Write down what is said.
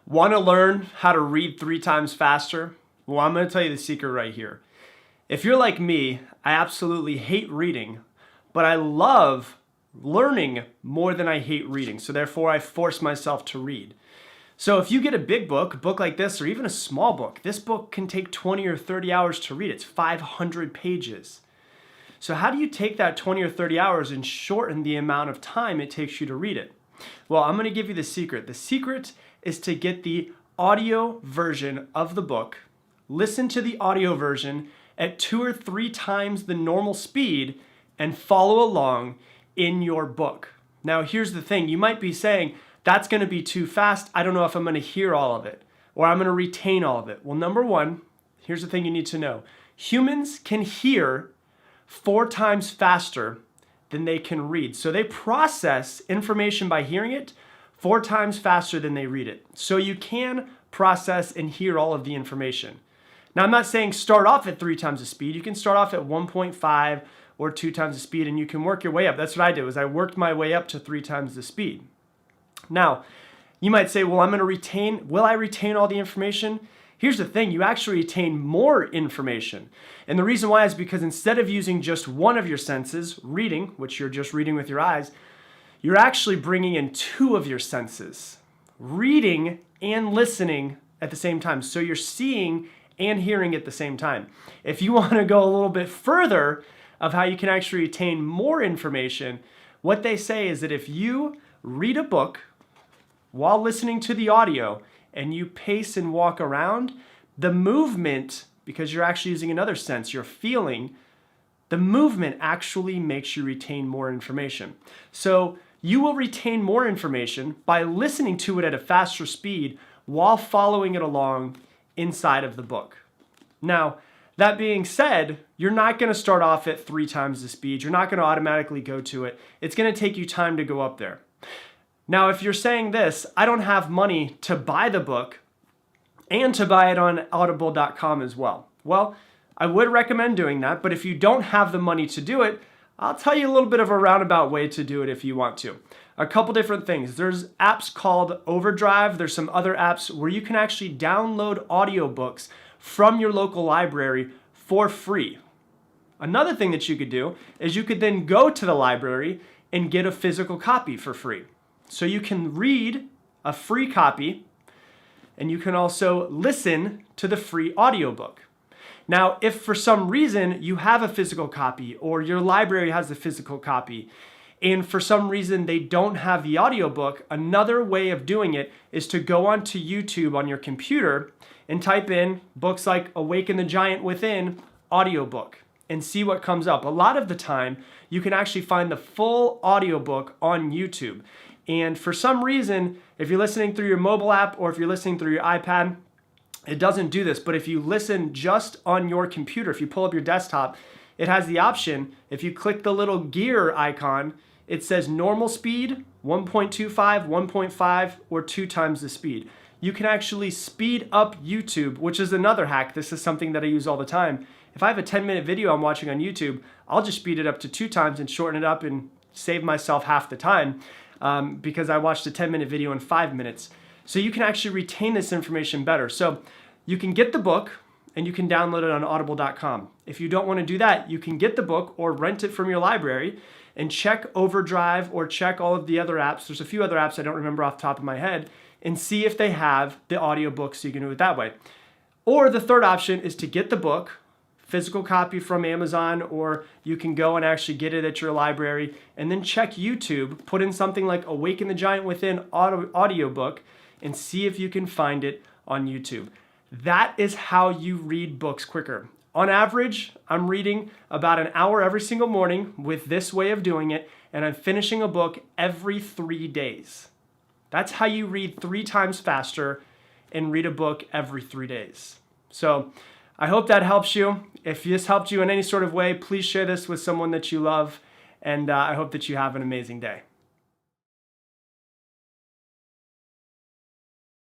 Want to learn how to read 3 times faster? Well, I'm going to tell you the secret right here. If you're like me, I absolutely hate reading, but I love learning more than I hate reading. So therefore, I force myself to read. So if you get a book like this, or even a small book, this book can take 20 or 30 hours to read. It's 500 pages. So how do you take that 20 or 30 hours and shorten the amount of time it takes you to read it? Well, I'm going to give you the secret. The secret is to get the audio version of the book, listen to the audio version at 2 or 3 times the normal speed, and follow along in your book. Now, here's the thing. You might be saying, that's going to be too fast. I don't know if I'm going to hear all of it, or I'm going to retain all of it. Well, number one, here's the thing you need to know. Humans can hear 4 times faster than they can read. So they process information by hearing it 4 times faster than they read it. So you can process and hear all of the information. Now, I'm not saying start off at 3 times the speed. You can start off at 1.5 or 2 times the speed, and you can work your way up. That's what I did, was I worked my way up to 3 times the speed. Now, you might say, well, will I retain all the information? Here's the thing, you actually retain more information. And the reason why is because instead of using just one of your senses, reading, which you're just reading with your eyes, you're actually bringing in 2 of your senses, reading and listening at the same time. So you're seeing and hearing at the same time. If you want to go a little bit further of how you can actually retain more information, what they say is that if you read a book while listening to the audio and you pace and walk around, the movement, because you're actually using another sense, you're feeling, the movement actually makes you retain more information. So you will retain more information by listening to it at a faster speed while following it along inside of the book. Now, that being said, you're not going to start off at 3 times the speed. You're not going to automatically go to it. It's going to take you time to go up there. Now, if you're saying this, I don't have money to buy the book and to buy it on audible.com as well. Well, I would recommend doing that, but if you don't have the money to do it, I'll tell you a little bit of a roundabout way to do it if you want to. A couple different things. There's apps called Overdrive. There's some other apps where you can actually download audiobooks from your local library for free. Another thing that you could do is you could then go to the library and get a physical copy for free. So you can read a free copy and you can also listen to the free audiobook. Now, if for some reason you have a physical copy or your library has a physical copy and for some reason they don't have the audiobook, another way of doing it is to go onto YouTube on your computer and type in books like Awaken the Giant Within audiobook and see what comes up. A lot of the time, you can actually find the full audiobook on YouTube. And for some reason, if you're listening through your mobile app or if you're listening through your iPad, it doesn't do this. But if you listen just on your computer, if you pull up your desktop, it has the option. If you click the little gear icon, it says normal speed, 1.25, 1.5, or 2 times the speed. You can actually speed up YouTube, which is another hack. This is something that I use all the time. If I have a 10-minute video I'm watching on YouTube, I'll just speed it up to 2 times and shorten it up and save myself half the time because I watched a 10-minute video in 5 minutes. So you can actually retain this information better. So you can get the book and you can download it on audible.com. If you don't want to do that, you can get the book or rent it from your library and check Overdrive or check all of the other apps. There's a few other apps I don't remember off the top of my head, and see if they have the audiobook so you can do it that way. Or the third option is to get the book, physical copy from Amazon, or you can go and actually get it at your library and then check YouTube, put in something like Awaken the Giant Within audiobook and see if you can find it on YouTube. That is how you read books quicker. On average, I'm reading about an hour every single morning with this way of doing it, and I'm finishing a book every 3 days. That's how you read 3 times faster and read a book every 3 days. So I hope that helps you. If this helped you in any sort of way, please share this with someone that you love, and I hope that you have an amazing day.